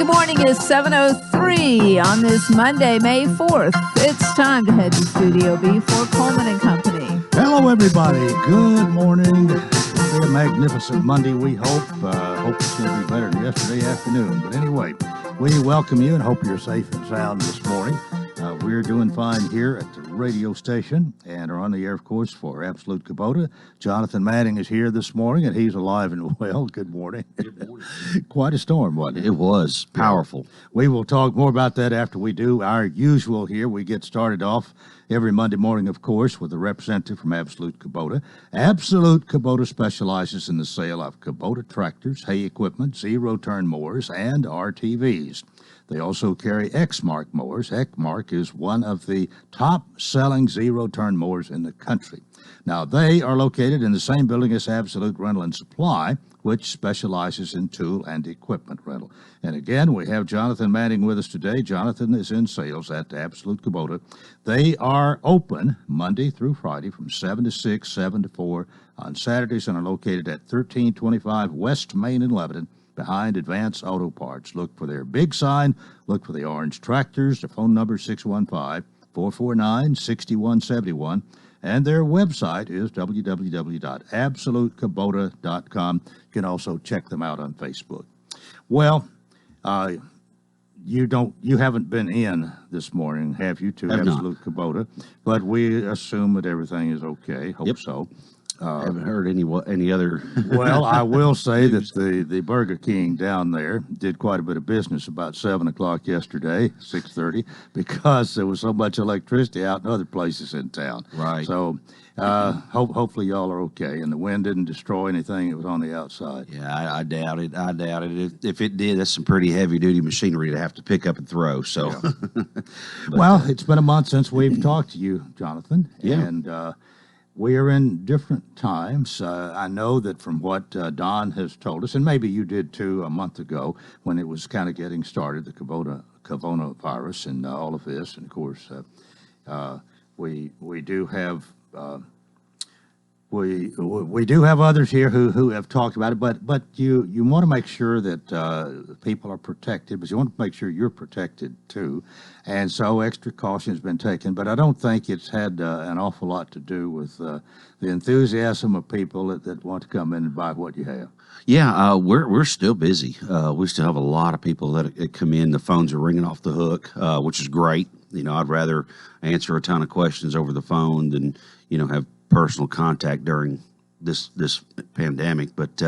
morning is 7:03 on this Monday, May 4th. It's time to head to Studio B for Coleman and Company. Hello, everybody. Good morning. It'll be a magnificent Monday, we hope. Hope it's going to be better than yesterday afternoon. But anyway, we welcome you and hope you're safe and sound this morning. We're doing fine here at the radio station and are on the air, of course, for Absolute Kubota. Jonathan Manning is here this morning, and he's alive and well. Good morning. Good morning. Quite a storm, wasn't it? It was powerful. We will talk more about that after we do our usual here. We get started off every Monday morning, of course, with a representative from Absolute Kubota. Absolute Kubota specializes in the sale of Kubota tractors, hay equipment, zero-turn mowers, and RTVs. They also carry Exmark mowers. Exmark is one of the top-selling zero-turn mowers in the country. Now, they are located in the same building as Absolute Rental and Supply, which specializes in tool and equipment rental. And again, we have Jonathan Manning with us today. Jonathan is in sales at Absolute Kubota. They are open Monday through Friday from 7 to 6, 7 to 4 on Saturdays, and are located at 1325 West Main in Lebanon, behind Advance Auto Parts. Look for their big sign. Look for the orange tractors. The phone number is 615-449-6171. And their website is www.absolutekubota.com. You can also check them out on Facebook. Well, you haven't been in this morning, have you, to Absolute Kubota? But we assume that everything is okay. Hope so. Haven't heard any other. Well, I will say that the Burger King down there did quite a bit of business about 7 o'clock yesterday, 6:30, because there was so much electricity out in other places in town. Right. So hopefully y'all are okay, and the wind didn't destroy anything that was on the outside. Yeah, I doubt it. I doubt it. If it did, that's some pretty heavy-duty machinery to have to pick up and throw. So, yeah. Well, it's been a month since we've talked to you, Jonathan. Yeah. And we are in different times. I know that from what Don has told us, and maybe you did too a month ago when it was kind of getting started, the coronavirus and all of this. And of course, we do have we do have others here who have talked about it. But you want to make sure that people are protected, but you want to make sure you're protected too. And so extra caution has been taken, but I don't think it's had an awful lot to do with the enthusiasm of people that want to come in and buy what you have. yeah, we're still busy. We still have a lot of people that come in. The phones are ringing off the hook, which is great. You know, I'd rather answer a ton of questions over the phone than have personal contact during this pandemic, but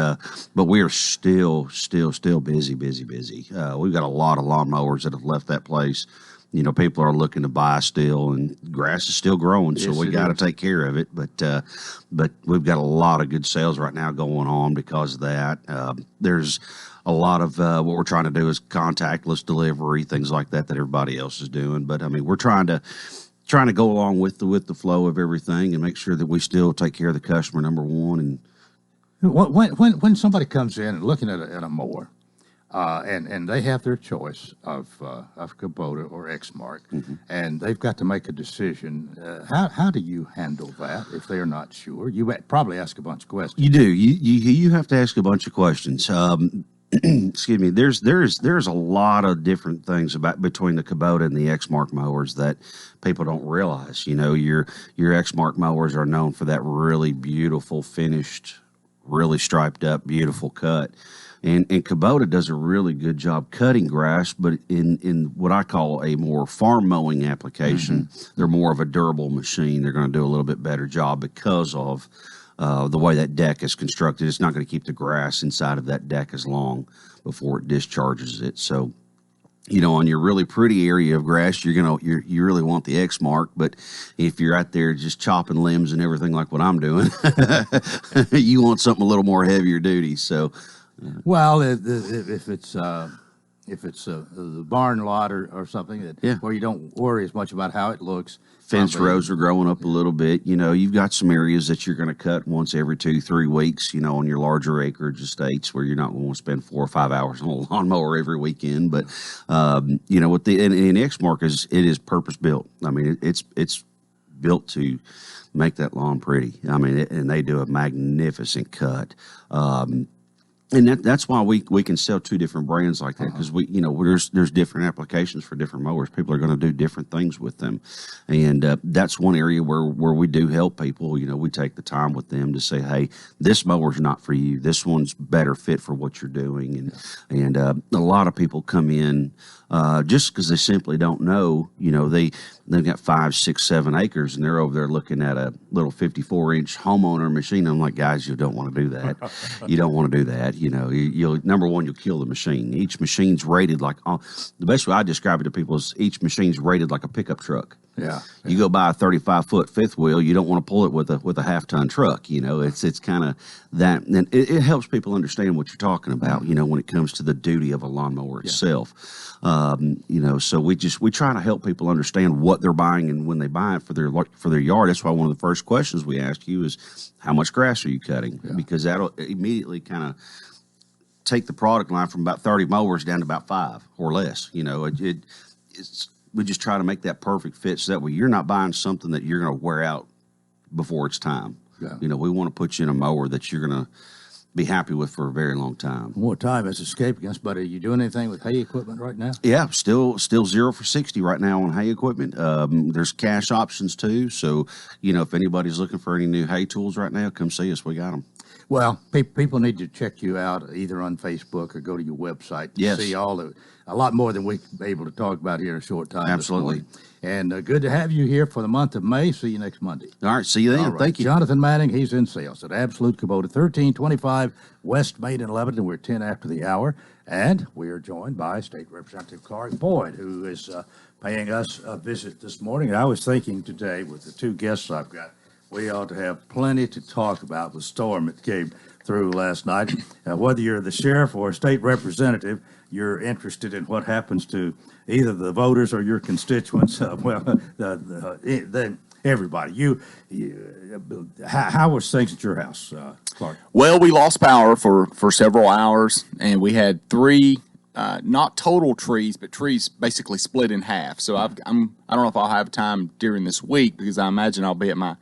we are still busy. We've got a lot of lawnmowers that have left that place. People are looking to buy still, and grass is still growing, so we got to take care of it. But we've got a lot of good sales right now going on because of that. There's a lot of what we're trying to do is contactless delivery, things like that everybody else is doing. But I mean, we're trying to go along with the flow of everything and make sure that we still take care of the customer, number one. And when somebody comes in and looking at a mower, and they have their choice of Kubota or Exmark, mm-hmm. and they've got to make a decision, how do you handle that if they're not sure? You probably ask a bunch of questions. You do. You have to ask a bunch of questions. Excuse me. There's a lot of different things between the Kubota and the Exmark mowers that people don't realize. Your Exmark mowers are known for that really beautiful finished, really striped up, beautiful cut. And Kubota does a really good job cutting grass, but in what I call a more farm mowing application, mm-hmm. they're more of a durable machine. They're going to do a little bit better job because of the way that deck is constructed. It's not going to keep the grass inside of that deck as long before it discharges it. So, on your really pretty area of grass, you really want the Exmark. But if you're out there just chopping limbs and everything like what I'm doing, you want something a little more heavier duty. So. Well, if it's the barn lot or something where you don't worry as much about how it looks. Fence rows are growing up a little bit. You've got some areas that you're going to cut once every 2-3 weeks, on your larger acreage estates where you're not going to spend 4 or 5 hours on a lawnmower every weekend. But, with the Exmark it is purpose built. I mean, it's built to make that lawn pretty. I mean, and they do a magnificent cut. And that's why we can sell two different brands like that, because there's different applications for different mowers. People are going to do different things with them, and that's one area where we do help people. We take the time with them to say, hey, this mower's not for you. This one's better fit for what you're doing, and a lot of people come in just because they simply don't know. They've got 5, 6, 7 acres, and they're over there looking at a little 54-inch homeowner machine. I'm like, guys, you don't want to do that. You don't want to do that. You'll number one, you'll kill the machine. Each machine's rated like the best way I describe it to people is each machine's rated like a pickup truck. Yeah. You go buy a 35-foot fifth wheel, you don't want to pull it with a half-ton truck. It's kind of that, and it helps people understand what you're talking about. When it comes to the duty of a lawnmower itself. So we try to help people understand what they're buying and when they buy it for their yard. That's why one of the first questions we ask you is, how much grass are you cutting? Yeah. Because that'll immediately kind of take the product line from about 30 mowers down to about 5 or less. We just try to make that perfect fit so that way you're not buying something that you're going to wear out before it's time. Yeah. We want to put you in a mower that you're going to be happy with for a very long time. More time has escaped us, but are you doing anything with hay equipment right now? Yeah, still 0 for 60 right now on hay equipment. There's cash options too. So, if anybody's looking for any new hay tools right now, come see us. We got them. Well, people need to check you out either on Facebook or go to your website to see a lot more than we're able to talk about here in a short time. Absolutely. And good to have you here for the month of May. See you next Monday. All right, see you then. Right. Thank you. Jonathan Manning, he's in sales at Absolute Kubota, 1325 West Main in Lebanon. We're 10 after the hour. And we are joined by State Representative Clark Boyd, who is paying us a visit this morning. And I was thinking today, with the two guests I've got, we ought to have plenty to talk about the storm that came through last night. Whether you're the sheriff or a state representative, you're interested in what happens to either the voters or your constituents. Everybody. How was things at your house, Clark? Well, we lost power for several hours, and we had 3 not total trees, but trees basically split in half. So I don't know if I'll have time during this week, because I imagine I'll be at my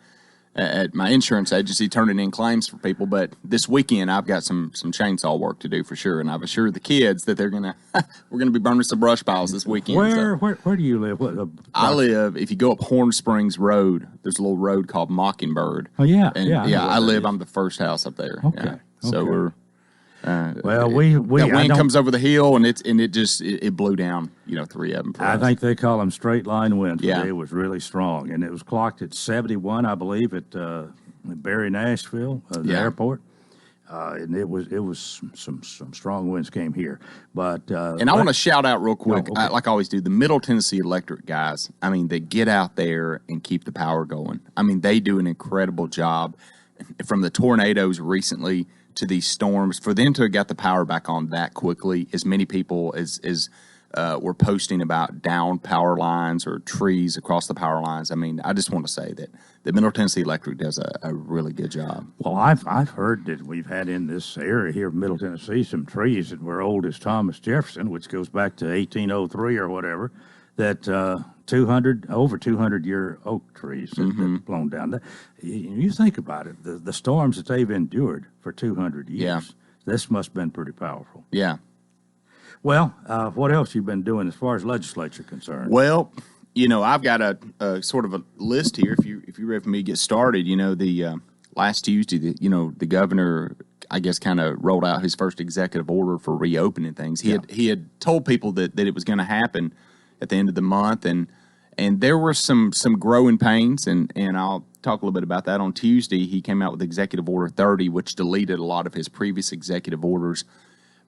insurance agency turning in claims for people. But this weekend I've got some chainsaw work to do for sure, and I've assured the kids that we're gonna be burning some brush piles this weekend. Where do you live? I live, if you go up Horn Springs Road, there's a little road called Mockingbird. Oh yeah, and I'm the first house up there. Okay. Yeah. So we're that wind comes over the hill, and it blew down 3 of them. I think they call them straight line winds. Yeah, it was really strong, and it was clocked at 71, I believe, at Barry Nashville, the airport. And it was some strong winds came here, but and I want to shout out real quick, like I always do, the Middle Tennessee Electric guys. I mean, they get out there and keep the power going. I mean, they do an incredible job. From the tornadoes recently to these storms, for them to have got the power back on that quickly, as many people as were posting about down power lines or trees across the power lines. I mean, I just want to say that the Middle Tennessee Electric does a really good job. Well, I've heard that we've had in this area here of Middle Tennessee some trees that were old as Thomas Jefferson, which goes back to 1803 or whatever, that over 200-year oak trees that have blown down. You think about it, the storms that they've endured for 200 years, this must have been pretty powerful. Yeah. Well, what else you been doing as far as legislature concerned? Well, I've got a sort of a list here. If you're ready for me to get started, the last Tuesday, the governor, I guess, kind of rolled out his first executive order for reopening things. He had told people that it was going to happen at the end of the month, and there were some growing pains, and I'll talk a little bit about that. On Tuesday, he came out with Executive Order 30, which deleted a lot of his previous executive orders.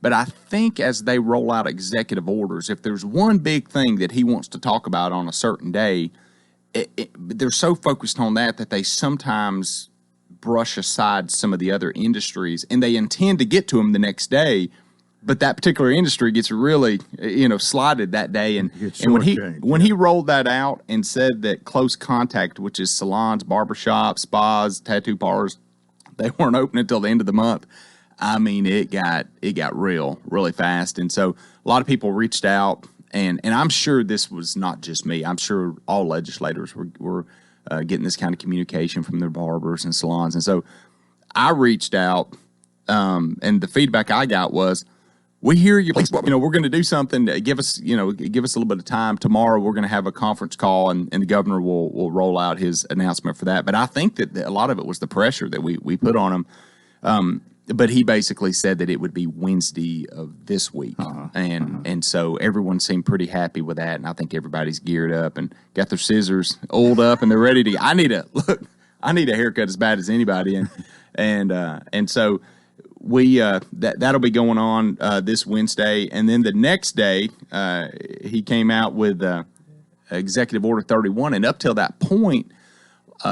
But I think as they roll out executive orders, if there's one big thing that he wants to talk about on a certain day, they're so focused on that they sometimes brush aside some of the other industries, and they intend to get to them the next day. But that particular industry gets really, slighted that day. And when he rolled that out and said that close contact, which is salons, barbershops, spas, tattoo parlors, they weren't open until the end of the month. I mean, it got really fast. And so a lot of people reached out, and I'm sure this was not just me. I'm sure all legislators were getting this kind of communication from their barbers and salons. And so I reached out And the feedback I got was, we hear you. We're going to do something. Give us a little bit of time. Tomorrow we're going to have a conference call, and the governor will roll out his announcement for that. But I think that a lot of it was the pressure that we put on him. But he basically said that it would be Wednesday of this week, and so everyone seemed pretty happy with that. And I think everybody's geared up and got their scissors oiled up, and they're ready to. I need a haircut as bad as anybody, and so. That'll be going on this Wednesday, and then the next day he came out with Executive Order 31, and up till that point,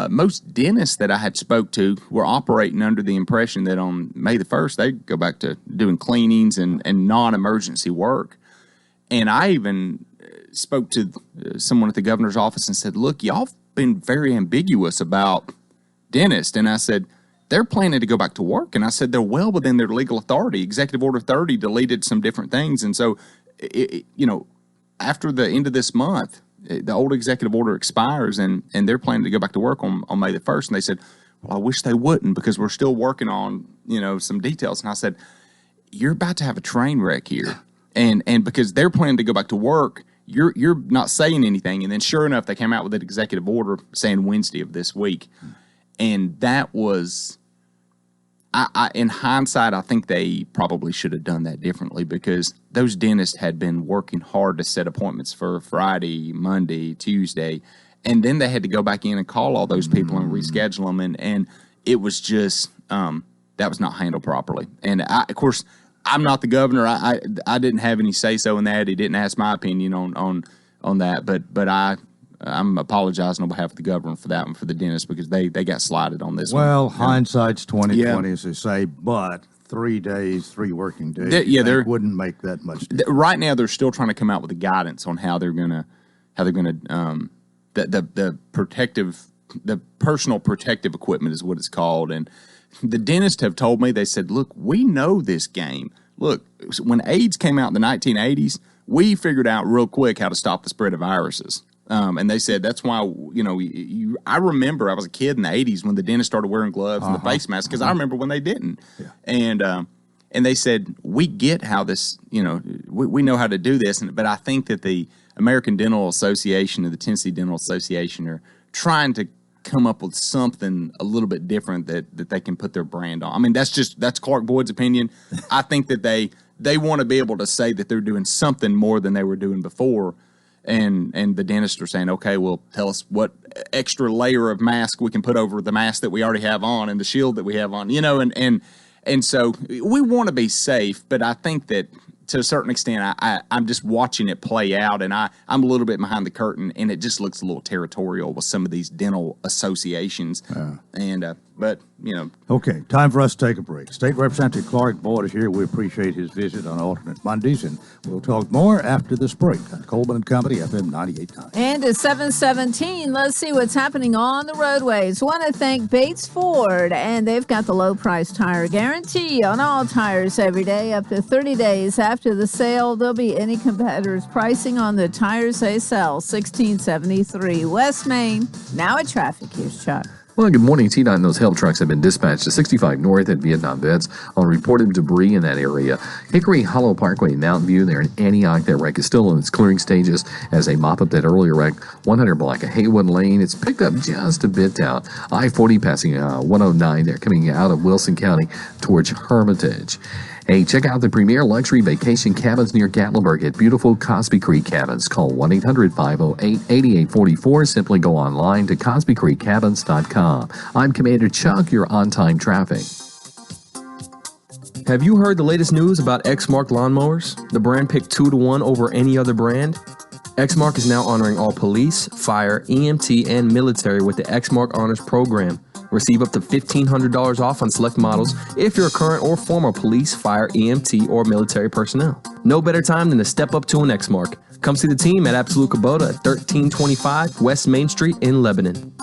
most dentists that I had spoke to were operating under the impression that on May the 1st they go back to doing cleanings and non-emergency work. And I even spoke to someone at the governor's office and said, "Look, y'all been very ambiguous about dentists," and I said, "They're planning to go back to work." And I said, "They're well within their legal authority. Executive Order 30 deleted some different things. And so, after the end of this month, the old executive order expires and they're planning to go back to work on May the 1st. And they said, "Well, I wish they wouldn't because we're still working on, some details." And I said, "You're about to have a train wreck here." And because they're planning to go back to work, you're not saying anything. And then sure enough, they came out with an executive order saying Wednesday of this week. And that was, in hindsight, I think they probably should have done that differently because those dentists had been working hard to set appointments for Friday, Monday, Tuesday, and then they had to go back in and call all those people and reschedule them, and it was just that was not handled properly. And of course, I'm not the governor. I didn't have any say so in that. He didn't ask my opinion on that, but I'm apologizing on behalf of the governor for that one, for the dentist, because they got slighted on this one. Well, hindsight's 20/20, as they say, but 3 days, 3 working days, they wouldn't make that much difference. Right now, they're still trying to come out with a guidance on how they're gonna the personal protective equipment is what it's called. And the dentists have told me, they said, "Look, we know this game. Look, when AIDS came out in the 1980s, we figured out real quick how to stop the spread of viruses." And they said that's why, I remember I was a kid in the 80s when the dentist started wearing gloves and the face mask, because I remember when they didn't. Yeah. And they said, we get how this, we know how to do this. But I think that the American Dental Association and the Tennessee Dental Association are trying to come up with something a little bit different that they can put their brand on. I mean, that's Clark Boyd's opinion. I think that they want to be able to say that they're doing something more than they were doing before. And the dentists are saying, "Okay, well, tell us what extra layer of mask we can put over the mask that we already have on and the shield that we have on," and so we want to be safe. But I think that to a certain extent, I'm just watching it play out, and I'm a little bit behind the curtain, and it just looks a little territorial with some of these dental associations. But Okay, time for us to take a break. State Representative Clark Boyd is here. We appreciate his visit on alternate Mondays, and we'll talk more after this break on Coleman and Company, FM 98.9. And at 7:17, let's see what's happening on the roadways. Want to thank Bates Ford, and they've got the low price tire guarantee on all tires every day, up to 30 days after the sale. There'll be any competitor's pricing on the tires they sell. 1673 West Main. Now at traffic, here's Chuck. Well, good morning. T9, those help trucks have been dispatched to 65 North at Vietnam Vets on reported debris in that area. Hickory Hollow Parkway, Mountain View, there in Antioch. That wreck is still in its clearing stages as they mop up that earlier wreck. 100 block of Haywood Lane. It's picked up just a bit down. I-40 passing 109 there, coming out of Wilson County towards Hermitage. Hey, check out the premier luxury vacation cabins near Gatlinburg at beautiful Cosby Creek Cabins. Call 1-800-508-8844. Simply go online to CosbyCreekCabins.com. I'm Commander Chuck, your on-time traffic. Have you heard the latest news about Exmark lawnmowers? The brand picked 2-to-1 over any other brand? Exmark is now honoring all police, fire, EMT, and military with the Exmark Honors Program. Receive up to $1,500 off on select models if you're a current or former police, fire, EMT, or military personnel. No better time than to step up to an Exmark. Come see the team at Absolute Kubota at 1325 West Main Street in Lebanon.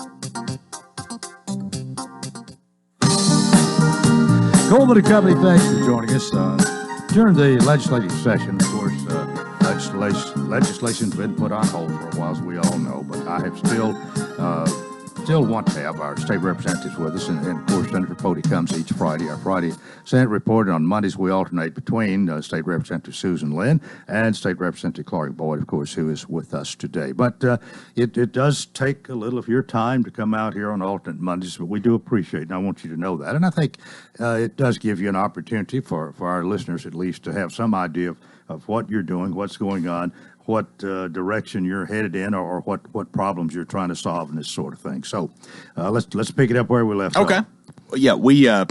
Coleman and Company, thanks for joining us. During the legislative session, of course, legislation's been put on hold for a while, as we all know, but I have still still want to have our state representatives with us, and of course, Senator Pody comes each Friday. Our Friday Senate report, on Mondays we alternate between State Representative Susan Lynn and State Representative Clark Boyd, of course, who is with us today. But it does take a little of your time to come out here on alternate Mondays, but we do appreciate it, and I want you to know that. And I think it does give you an opportunity for our listeners at least to have some idea of what you're doing, what's going on, what direction you're headed in, or what problems you're trying to solve, and this sort of thing. So let's pick it up where we left off. Okay. Yeah, we are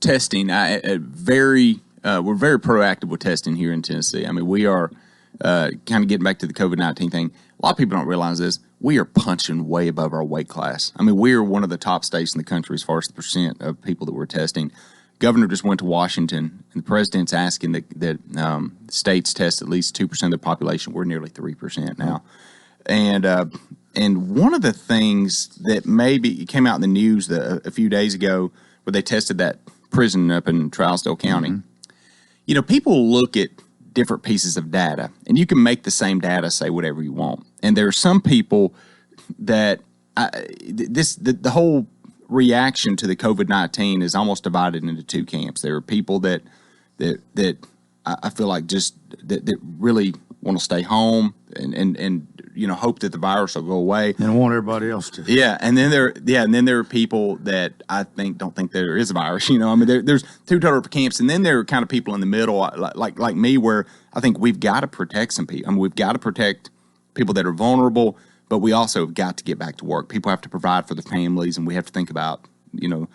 testing. We're very proactive with testing here in Tennessee. I mean, we are kind of getting back to the COVID-19 thing. A lot of people don't realize this. We are punching way above our weight class. I mean, we are one of the top states in the country as far as the percent of people that we're testing. Governor just went to Washington, and the president's asking that states test at least 2% of the population. We're nearly 3% now. And one of the things that maybe came out in the news a few days ago where they tested that prison up in Trousdale County, you know, people look at different pieces of data, and you can make the same data say whatever you want. And there are some people that the whole reaction to the COVID-19 is almost divided into two camps. There are people that I feel like just that really want to stay home and you know, hope that the virus will go away and want everybody else to. Yeah, and then there are people that I think don't think there is a virus. You know, I mean, there's two total camps, and then there are kind of people in the middle, like me, where I think we've got to protect some people. I mean, we've got to protect people that are vulnerable. But we also have got to get back to work. People have to provide for their families, and we have to think about, you know,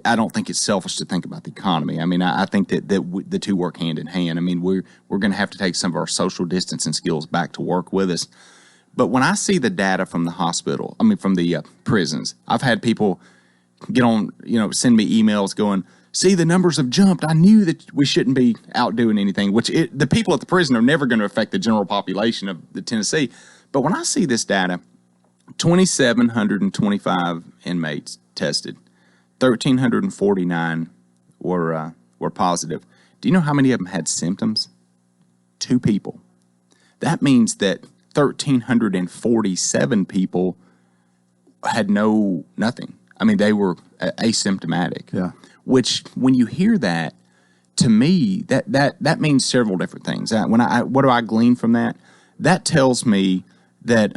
I don't think it's selfish to think about the economy. I mean, I think that the two work hand in hand. I mean, we're going to have to take some of our social distancing skills back to work with us. But when I see the data from the hospital, I mean, from the prisons, I've had people get on, you know, send me emails going, see, the numbers have jumped. I knew that we shouldn't be out doing anything, which the people at the prison are never going to affect the general population of the Tennessee. But when I see this data, 2,725 inmates tested, 1,349 were positive. Do you know how many of them had symptoms? 2 people. That means that 1,347 people had nothing. I mean, they were asymptomatic. Yeah. Which, when you hear that, to me, that means several different things. What do I glean from that? That tells me that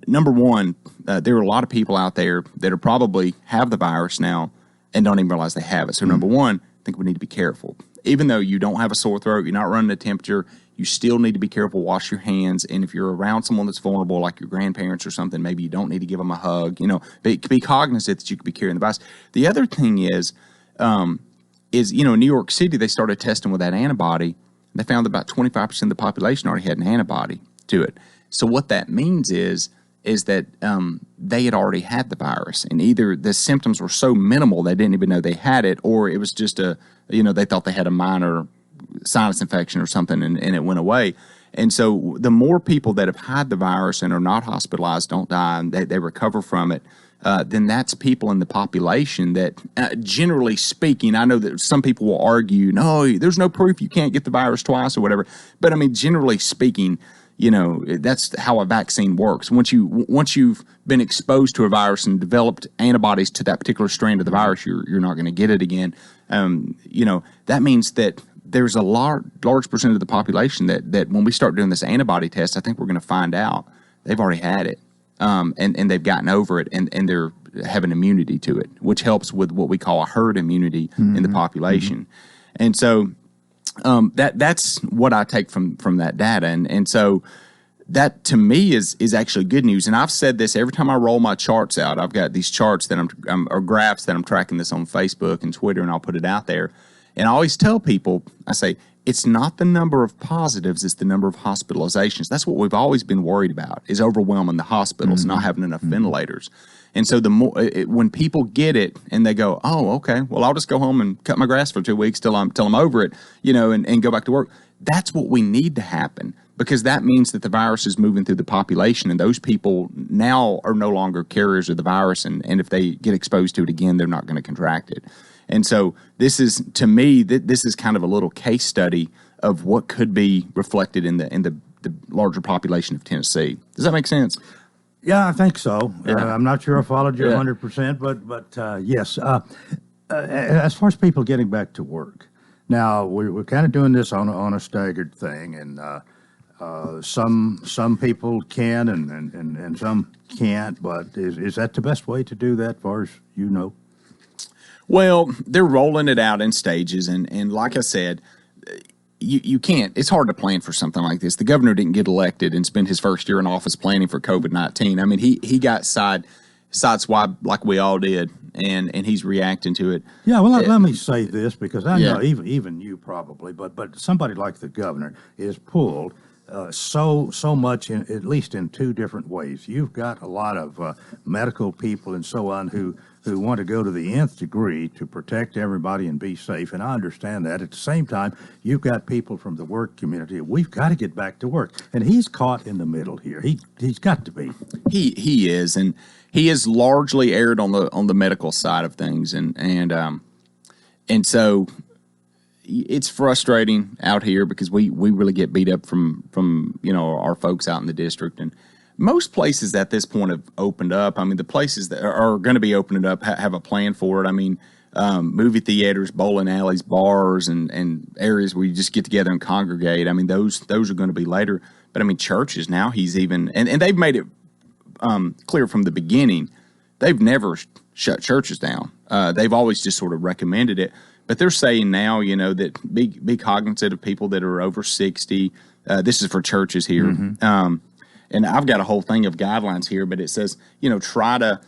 number one, there are a lot of people out there that are probably have the virus now and don't even realize they have it. So number one, I think we need to be careful. Even though you don't have a sore throat, you're not running a temperature, you still need to be careful, wash your hands. And if you're around someone that's vulnerable, like your grandparents or something, maybe you don't need to give them a hug. You know, be cognizant that you could be carrying the virus. The other thing is, you know, in New York City, they started testing with that antibody. They found that about 25% of the population already had an antibody to it. So what that means is that they had already had the virus, and either the symptoms were so minimal they didn't even know they had it, or it was just they thought they had a minor sinus infection or something, and it went away. And so the more people that have had the virus and are not hospitalized, don't die, and they recover from it, then that's people in the population that, generally speaking, I know that some people will argue, no, there's no proof you can't get the virus twice or whatever. But I mean, generally speaking, you know, that's how a vaccine works. Once you've been exposed to a virus and developed antibodies to that particular strain of the virus, you're not going to get it again. You know, that means that there's a large percentage of the population that when we start doing this antibody test, I think we're going to find out they've already had it, and they've gotten over it, and they're having immunity to it, which helps with what we call a herd immunity in the population. And so that's what I take from that data. And so that to me is actually good news. And I've said this every time I roll my charts out. I've got these charts that or graphs that I'm tracking this on Facebook and Twitter, and I'll put it out there. And I always tell people, I say, it's not the number of positives, it's the number of hospitalizations. That's what we've always been worried about, is overwhelming the hospitals, not having enough ventilators. And so the more when people get it and they go, oh, okay, well, I'll just go home and cut my grass for 2 weeks till I'm over it, you know, and go back to work. That's what we need to happen, because that means that the virus is moving through the population, and those people now are no longer carriers of the virus. And if they get exposed to it again, they're not going to contract it. And so this is, to me, this is kind of a little case study of what could be reflected in the larger population of Tennessee. Does that make sense? Yeah, I think so. Yeah. I'm not sure I followed you Yeah. 100%, but yes. As far as people getting back to work, now we're kind of doing this on a staggered thing, and some people can and some can't. But is that the best way to do that, as far as you know? Well, they're rolling it out in stages, and like I said, you can't. It's hard to plan for something like this. The governor didn't get elected and spend his first year in office planning for COVID-19. I mean, he got sideswiped like we all did, and he's reacting to it. Yeah, well, let me say this, because I know Yeah. even you probably, but somebody like the governor is pulled so much, at least in two different ways. You've got a lot of medical people and so on who want to go to the nth degree to protect everybody and be safe, and I understand that. At the same time, you've got people from the work community. We've got to get back to work, and he's caught in the middle here. He's got to be. He is, and he is largely erred on the medical side of things, and so it's frustrating out here because we really get beat up from our folks out in the district, and most places at this point have opened up. I mean, the places that are going to be opening up have a plan for it. I mean, movie theaters, bowling alleys, bars, and areas where you just get together and congregate. I mean, those are going to be later. But I mean, churches now, he's even and they've made it clear from the beginning, they've never shut churches down. They've always just sort of recommended it. But they're saying now, that be cognizant of people that are over 60. This is for churches here. Mm-hmm. And I've got a whole thing of guidelines here, but it says, try to,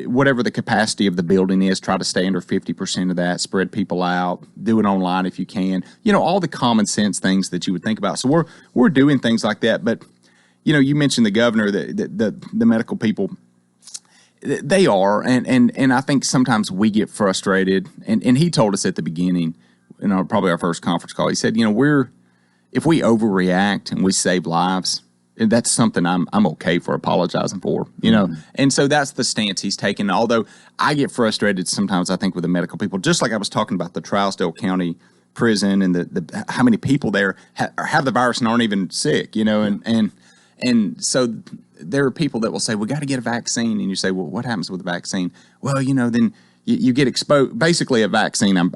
whatever the capacity of the building is, try to stay under 50% of that, spread people out, do it online if you can. All the common sense things that you would think about. So we're doing things like that. But, you mentioned the governor, the medical people. They are, and I think sometimes we get frustrated. And he told us at the beginning, in probably our first conference call, he said, if we overreact and we save lives, that's something I'm okay for apologizing for, Mm-hmm. And so that's the stance he's taken. Although I get frustrated sometimes, I think, with the medical people, just like I was talking about the Trousdale County prison and the how many people there have the virus and aren't even sick, and so there are people that will say, we got to get a vaccine. And you say, well, what happens with the vaccine? Well, then you get exposed. Basically, a vaccine, I'm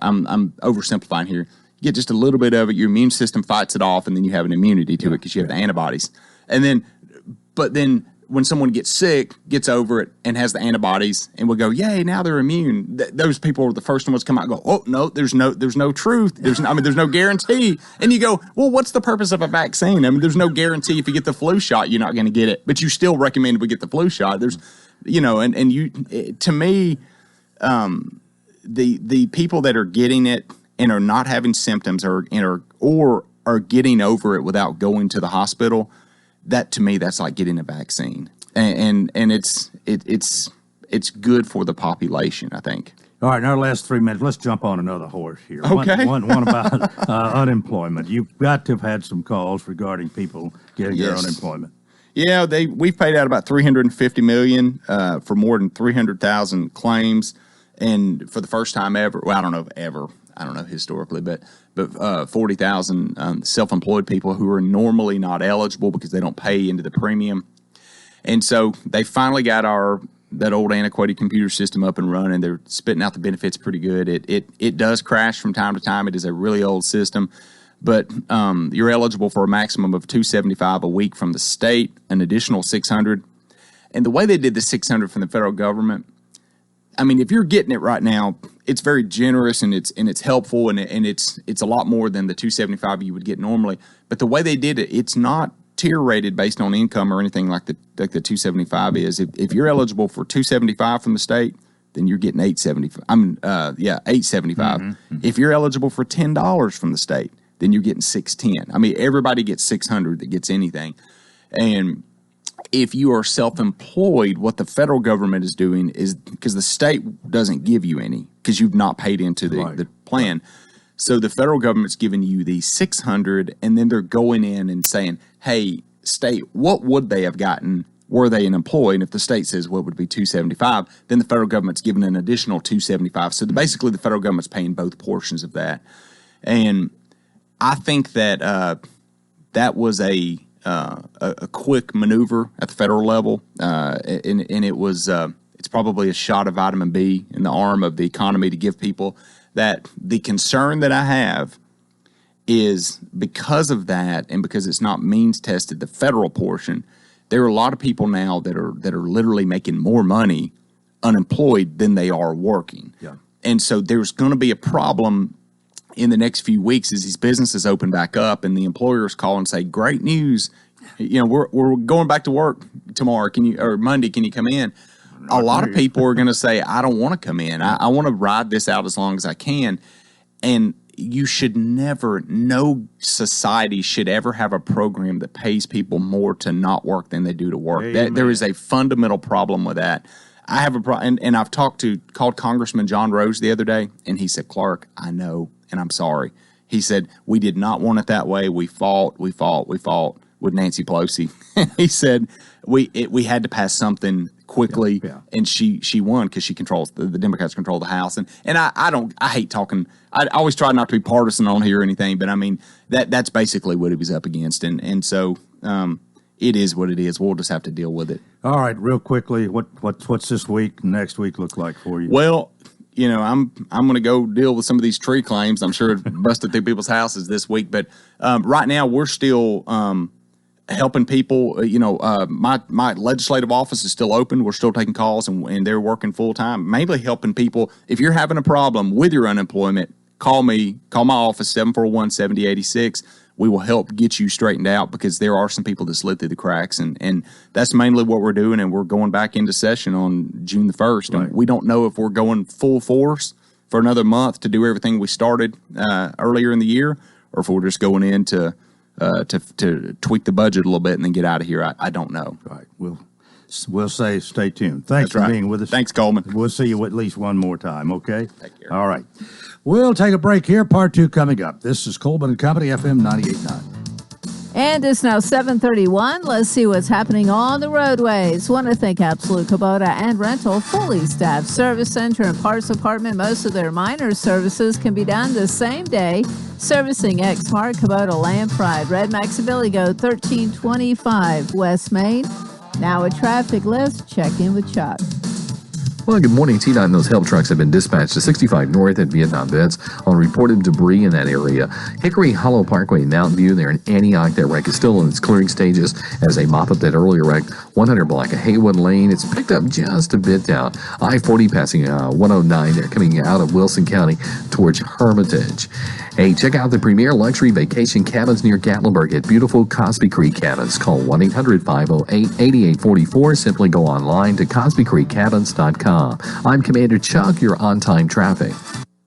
oversimplifying here. You get just a little bit of it. Your immune system fights it off, and then you have an immunity to it because you have the antibodies. But then when someone gets sick, gets over it, and has the antibodies, and we go, yay, now they're immune. Those people are the first ones to come out and go, oh, no, there's no truth. There's no guarantee. And you go, well, what's the purpose of a vaccine? I mean, there's no guarantee if you get the flu shot, you're not going to get it. But you still recommend we get the flu shot. There's, to me, the people that are getting it and are not having symptoms or are getting over it without going to the hospital, that to me, that's like getting a vaccine, and it's good for the population, I think. All right, in our last 3 minutes, let's jump on another horse here. Okay. One about unemployment. You've got to have had some calls regarding people getting their unemployment. Yeah, we've paid out about $350 million for more than 300,000 claims, and for the first time ever. Well, I don't know if ever. I don't know historically, but 40,000 self-employed people who are normally not eligible because they don't pay into the premium. And so they finally got that old antiquated computer system up and running. They're spitting out the benefits pretty good. It does crash from time to time. It is a really old system, but you're eligible for a maximum of $275 a week from the state, an additional $600. And the way they did the $600 from the federal government, I mean, if you're getting it right now, it's very generous and it's helpful and it's a lot more than the $275 you would get normally. But the way they did it, it's not tier rated based on income or anything like the $275 is. If you're eligible for $275 from the state, then you're getting $875. $875. Mm-hmm. If you're eligible for $10 from the state, then you're getting $610. I mean, everybody gets $600 that gets anything, and if you are self-employed, what the federal government is doing is, because the state doesn't give you any because you've not paid into the plan. So the federal government's giving you the $600, and then they're going in and saying, hey, state, what would they have gotten were they an employee? And if the state says, well, it would be $275, then the federal government's giving an additional $275. So basically the federal government's paying both portions of that. And I think that that was a a quick maneuver at the federal level, and it was it's probably a shot of vitamin B in the arm of the economy to give people that. The concern that I have is because of that, and because it's not means tested, the federal portion, there are a lot of people now that are literally making more money unemployed than they are working. Yeah. And so there's going to be a problem in the next few weeks as these businesses open back up and the employers call and say, great news, we're going back to work tomorrow. Or Monday, can you come in? A lot of people are going to say, I don't want to come in. I want to ride this out as long as I can. And you should never, no society should ever have a program that pays people more to not work than they do to work. There is a fundamental problem with that. I have a problem, and I've called Congressman John Rose the other day, and he said, Clark, I know, and I'm sorry. He said, we did not want it that way. We fought with Nancy Pelosi. He said, we had to pass something quickly, and she won because she controls the Democrats control the House, and I hate talking. I always try not to be partisan on here or anything, but I mean that's basically what he was up against, and so it is what it is. We'll just have to deal with it. All right, real quickly, what's this week, next week look like for you? Well, I'm going to go deal with some of these tree claims. I'm sure it busted through people's houses this week, but right now we're still helping people. My legislative office is still open. We're still taking calls, and they're working full time, mainly helping people. If you're having a problem with your unemployment, call me. Call my office, 741-7086. We will help get you straightened out because there are some people that slid through the cracks, and that's mainly what we're doing. And we're going back into session on June the 1st. Right. And we don't know if we're going full force for another month to do everything we started earlier in the year, or if we're just going in to tweak the budget a little bit and then get out of here. I don't know. Right. We'll say stay tuned. Thanks for being with us. Thanks, Coleman. We'll see you at least one more time, okay? Take care. All right. We'll take a break here. Part 2 coming up. This is Coleman and Company, FM 98.9. And it's now 7:31. Let's see what's happening on the roadways. Want to thank Absolute Kubota and Rental, fully staffed service center and parts department. Most of their minor services can be done the same day. Servicing Exmark, Kubota, Lampride, Red Max, and Billy Goat, 1325 West Main. Now a traffic list. Check in with Chuck. Well, good morning. T-Dot and those help trucks have been dispatched to 65 North at Vietnam Beds on reported debris in that area. Hickory Hollow Parkway in Mountain View, there in Antioch. That wreck is still in its clearing stages as they mop up that earlier wreck. 100 block of Haywood Lane. It's picked up just a bit down. I-40 passing 109 there, coming out of Wilson County towards Hermitage. Hey, check out the premier luxury vacation cabins near Gatlinburg at beautiful Cosby Creek Cabins. Call 1-800-508-8844. Simply go online to CosbyCreekCabins.com. I'm Commander Chuck, your on-time traffic.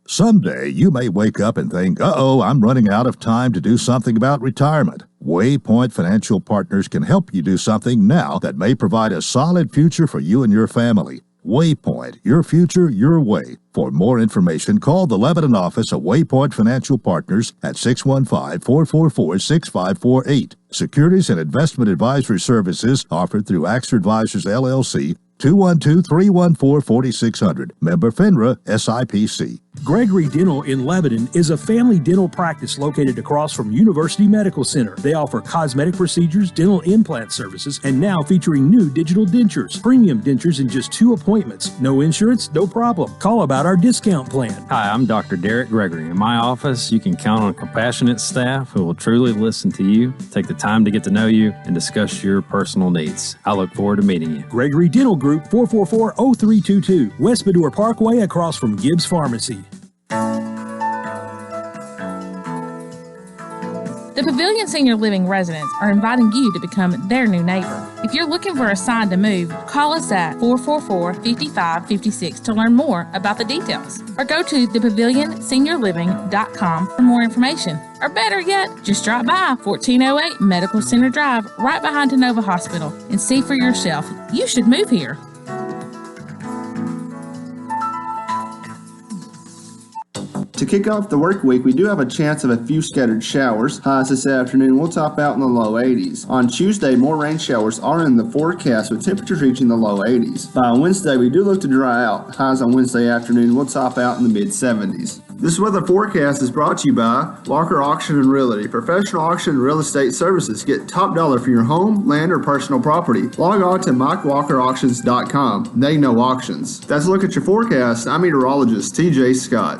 Someday you may wake up and think, uh-oh, I'm running out of time to do something about retirement. Waypoint Financial Partners can help you do something now that may provide a solid future for you and your family. Waypoint, your future, your way. For more information, call the Lebanon office of Waypoint Financial Partners at 615-444-6548. Securities and investment advisory services offered through Axter Advisors, LLC, 212-314-4600. Member FINRA, SIPC. Gregory Dental in Lebanon is a family dental practice located across from University Medical Center. They offer cosmetic procedures, dental implant services, and now featuring new digital dentures. Premium dentures in just 2 appointments. No insurance, no problem. Call about our discount plan. Hi, I'm Dr. Derek Gregory. In my office, you can count on compassionate staff who will truly listen to you, take the time to get to know you, and discuss your personal needs. I look forward to meeting you. Gregory Dental Group, 444-0322, West Bador Parkway across from Gibbs Pharmacy. The Pavilion Senior Living residents are inviting you to become their new neighbor. If you're looking for a sign to move, call us at 444-5556 to learn more about the details. Or go to thepavilionseniorliving.com for more information. Or better yet, just drop by 1408 Medical Center Drive right behind Tenova Hospital and see for yourself. You should move here. To kick off the work week, we do have a chance of a few scattered showers. Highs this afternoon will top out in the low 80s. On Tuesday, more rain showers are in the forecast with temperatures reaching the low 80s. By Wednesday, we do look to dry out. Highs on Wednesday afternoon will top out in the mid 70s. This weather forecast is brought to you by Walker Auction and Realty. Professional auction and real estate services. Get top dollar for your home, land, or personal property. Log on to MikeWalkerAuctions.com. They know auctions. That's a look at your forecast. I'm meteorologist TJ Scott.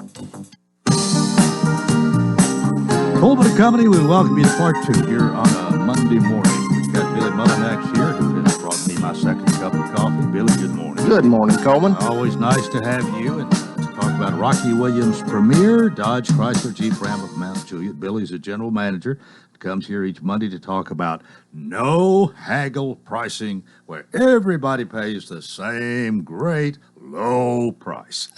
Coleman & Company, we welcome you to part 2 here on a Monday morning. We've got Billy Mullinax here who has brought me my second cup of coffee. Billy, good morning. Good morning, Coleman. Always nice to have you and talk about Rocky Williams Premier, Dodge Chrysler Jeep Ram of Mount Juliet. Billy's a general manager. Comes here each Monday to talk about no haggle pricing, where everybody pays the same great low price.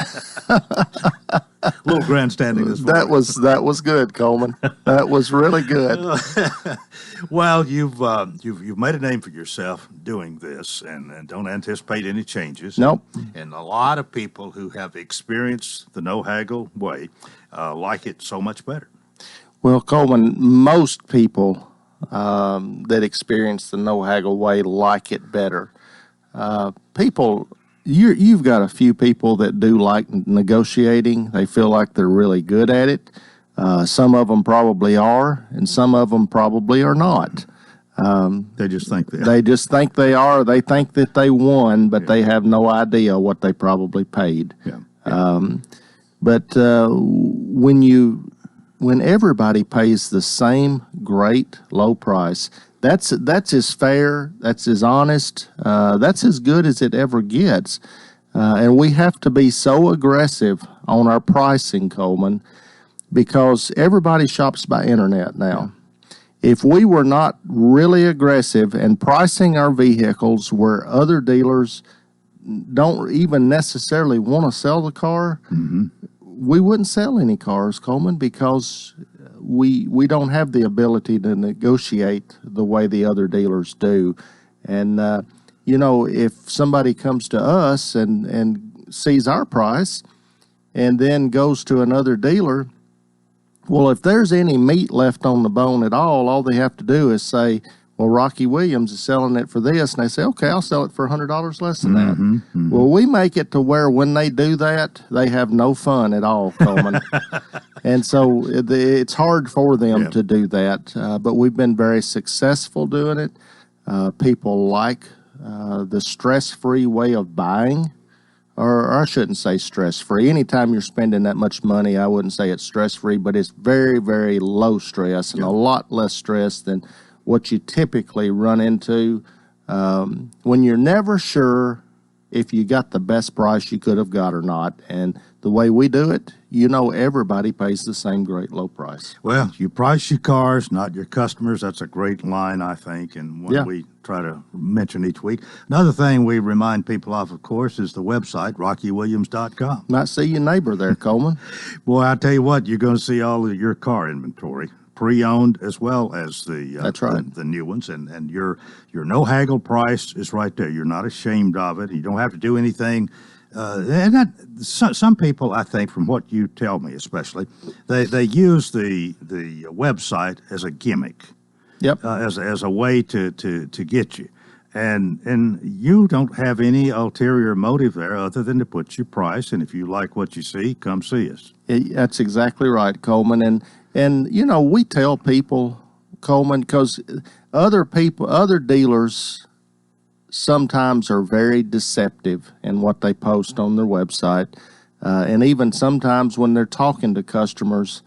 A little grandstanding this morning. That was good, Coleman. That was really good. Well, you've made a name for yourself doing this, and don't anticipate any changes. Nope. And a lot of people who have experienced the no haggle way like it so much better. Well, Coleman, most people that experience the no haggle way like it better. You've got a few people that do like negotiating. They feel like they're really good at it. Some of them probably are, and some of them probably are not. They just think they are. They just think they are. They think that they won, but they have no idea what they probably paid. Yeah. But when everybody pays the same great low price, that's as fair, that's as honest, that's as good as it ever gets. And we have to be so aggressive on our pricing, Coleman, because everybody shops by internet now. If we were not really aggressive and pricing our vehicles where other dealers don't even necessarily want to sell the car, we wouldn't sell any cars, Coleman, because we don't have the ability to negotiate the way the other dealers do. And, if somebody comes to us and sees our price and then goes to another dealer, well, if there's any meat left on the bone at all they have to do is say, well, Rocky Williams is selling it for this. And they say, okay, I'll sell it for $100 less than that. Well, we make it to where when they do that, they have no fun at all, Coleman. And so it's hard for them to do that. But we've been very successful doing it. People like the stress-free way of buying. Or I shouldn't say stress-free. Anytime you're spending that much money, I wouldn't say it's stress-free, but it's very, very low stress and a lot less stress than what you typically run into when you're never sure if you got the best price you could have got or not. And the way we do it, everybody pays the same great low price. Well, you price your cars, not your customers. That's a great line, I think, and one we try to mention each week. Another thing we remind people of course, is the website, RockyWilliams.com. Might see your neighbor there, Coleman. Boy, I tell you what, you're going to see all of your car inventory, pre-owned as well as That's right. the new ones, and your no haggle price is right there. You're not ashamed of it. You don't have to do anything. Some people, I think, from what you tell me especially, they use the website as a gimmick. Yep. As a way to get you. And you don't have any ulterior motive there other than to put your price, and if you like what you see, come see us. That's exactly right, Coleman. And we tell people, Coleman, because other dealers sometimes are very deceptive in what they post on their website. And even sometimes when they're talking to customers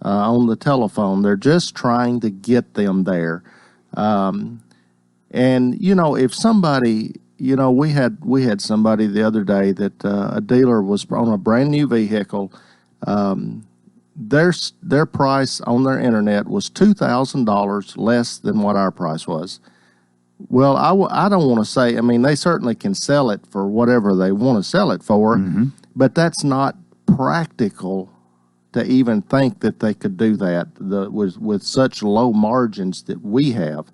on the telephone, they're just trying to get them there. And, if somebody, we had somebody the other day that a dealer was on a brand new vehicle. Their price on their internet was $2,000 less than what our price was. Well, I don't want to say, they certainly can sell it for whatever they want to sell it for, but that's not practical to even think that they could do that with such low margins that we have.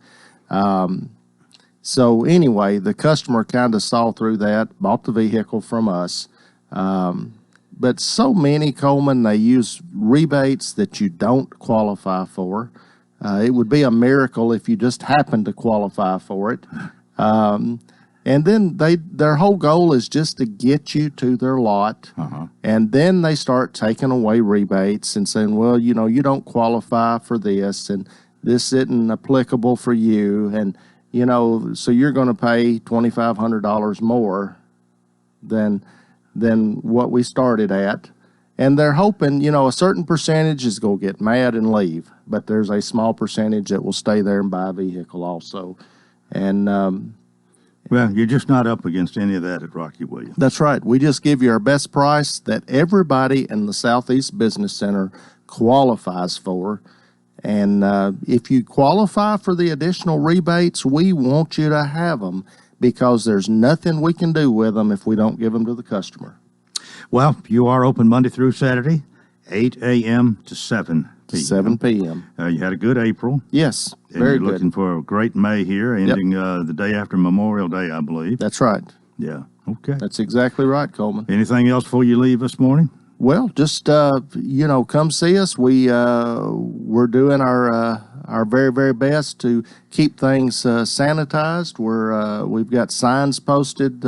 So anyway, the customer kind of saw through that, bought the vehicle from us. But so many, Coleman, they use rebates that you don't qualify for. It would be a miracle if you just happened to qualify for it. And And then their whole goal is just to get you to their lot. And then they start taking away rebates and saying, well, you don't qualify for this, and this isn't applicable for you. And, so you're going to pay $2,500 more than what we started at. And they're hoping, a certain percentage is going to get mad and leave, but there's a small percentage that will stay there and buy a vehicle also. And well, you're just not up against any of that at Rocky Williams. That's right. We just give you our best price that everybody in the Southeast Business Center qualifies for. And if you qualify for the additional rebates, we want you to have them, because there's nothing we can do with them if we don't give them to the customer. Well, you are open Monday through Saturday, 8 a.m. to 7 p.m. 7 p.m. You had a good April. Yes, and very you're good. Looking for a great May here, ending the day after Memorial Day, I believe. That's right. Yeah, okay. That's exactly right, Coleman. Anything else before you leave this morning? Well, just come see us. We're doing our very, very best to keep things sanitized. We've got signs posted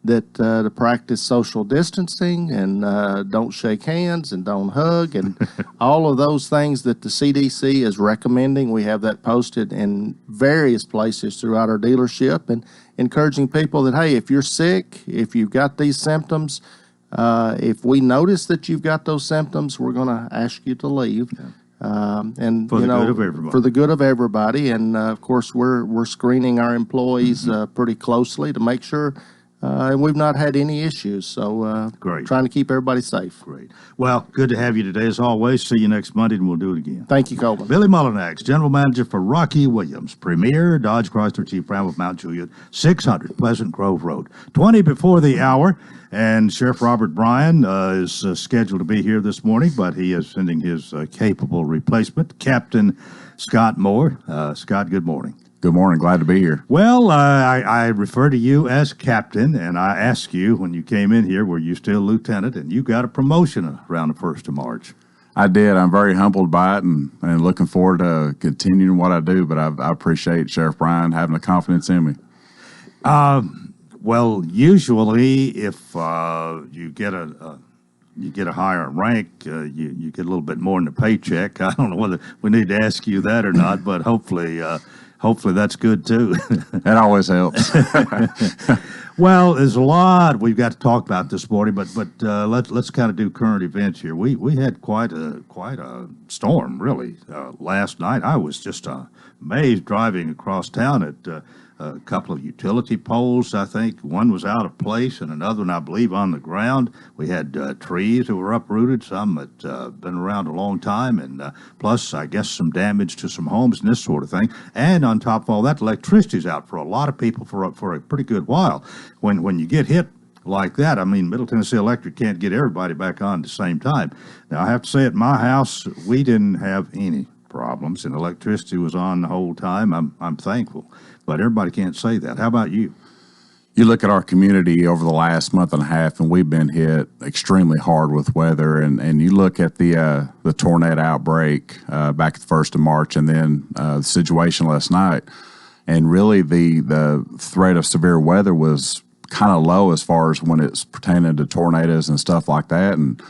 that to practice social distancing and don't shake hands and don't hug and all of those things that the CDC is recommending. We have that posted in various places throughout our dealership, and encouraging people that, hey, if you're sick, if you've got these symptoms, if we notice that you've got those symptoms, we're going to ask you to leave. And for the good of everybody. For the good of everybody, and of course we're screening our employees pretty closely to make sure, and we've not had any issues. So great, trying to keep everybody safe. Great. Well, good to have you today as always. See you next Monday, and we'll do it again. Thank you, Coleman. Billy Mullinax, General Manager for Rocky Williams, Premier Dodge Chrysler Jeep Ram of Mount Juliet, 600 Pleasant Grove Road. 20 before the hour. And Sheriff Robert Bryan is scheduled to be here this morning, but he is sending his capable replacement, Captain Scott Moore. Scott, good morning. Good morning. Glad to be here. Well, I refer to you as Captain, and I asked you when you came in here, were you still Lieutenant? And you got a promotion around the 1st of March. I did. I'm very humbled by it and looking forward to continuing what I do, but I appreciate Sheriff Bryan having the confidence in me. Well, usually, if you get a higher rank, you get a little bit more in the paycheck. I don't know whether we need to ask you that or not, but hopefully that's good too. That always helps. Well, there's a lot we've got to talk about this morning, but let's kind of do current events here. We had quite a storm really last night. I was just amazed driving across town at a couple of utility poles. I think one was out of place and another one, I believe, on the ground. We had trees that were uprooted, some that been around a long time, and plus, I guess, some damage to some homes and this sort of thing. And on top of all that, electricity's out for a lot of people for a pretty good while. When you get hit like that, I mean, Middle Tennessee Electric can't get everybody back on at the same time. Now, I have to say, at my house, we didn't have any problems, and electricity was on the whole time. I'm thankful, but everybody can't say that. How about you? You look at our community over the last month and a half, and we've been hit extremely hard with weather. And you look at the tornado outbreak back at the 1st of March, and then the situation last night, and really the threat of severe weather was kind of low as far as when it's pertaining to tornadoes and stuff like that, and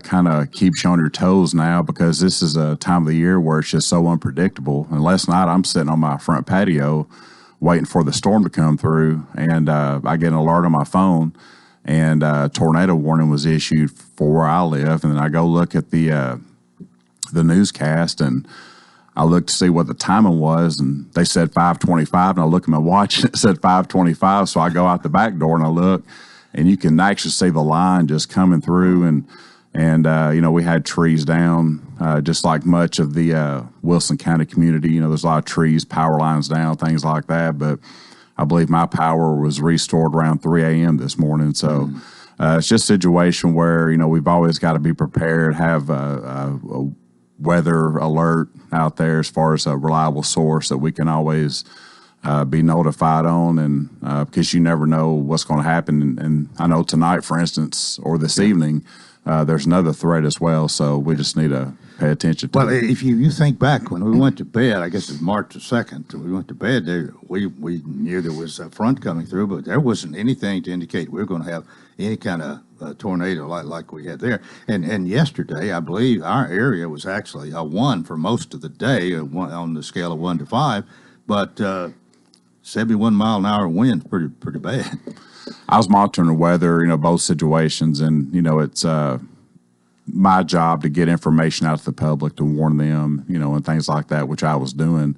kind of keeps you on your toes now, because this is a time of the year where it's just so unpredictable. And last night I'm sitting on my front patio waiting for the storm to come through, and I get an alert on my phone, and a tornado warning was issued for where I live. And then I go look at the newscast, and I looked to see what the timing was, and they said 5:25, and I look at my watch and it said 5:25. So I go out the back door and I look, and you can actually see the line just coming through, and we had trees down, just like much of the Wilson County community. There's a lot of trees, power lines down, things like that. But I believe my power was restored around 3 a.m. this morning. So it's just a situation where, we've always got to be prepared, have a weather alert out there as far as a reliable source that we can always be notified on, and because you never know what's going to happen. And I know tonight, for instance, or this evening, there's another threat as well. So we just need to pay attention to Well, it. if you think back when we went to bed, I guess it's March the 2nd, we went to bed, we knew there was a front coming through, but there wasn't anything to indicate we were going to have any kind of tornado like we had there. And yesterday, I believe our area was actually a 1 for most of the day, on the scale of 1 to 5, but 71 mile an hour wind, pretty bad. I was monitoring the weather, both situations, and it's my job to get information out to the public, to warn them, and things like that, which I was doing.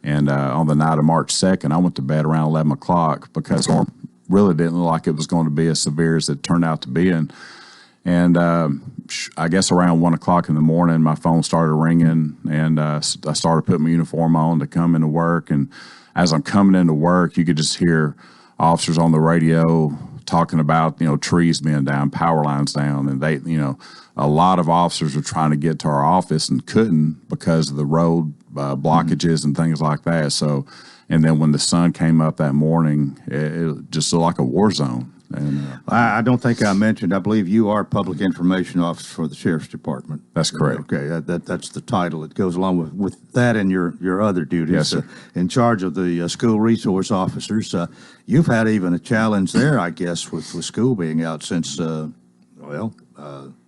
And on the night of March 2nd, I went to bed around 11 o'clock because it really didn't look like it was going to be as severe as it turned out to be. And I guess around 1 o'clock in the morning, my phone started ringing, and I started putting my uniform on to come into work. And as I'm coming into work, you could just hear officers on the radio talking about, trees being down, power lines down, and they, a lot of officers were trying to get to our office and couldn't because of the road blockages and things like that. So, and then when the sun came up that morning, it just looked like a war zone. And I don't think I mentioned, I believe you are Public Information Officer for the Sheriff's Department. That's correct. Okay, that's the title. It goes along with that and your other duties. Yes, sir. In charge of the school resource officers. You've had even a challenge there, I guess, with school being out since,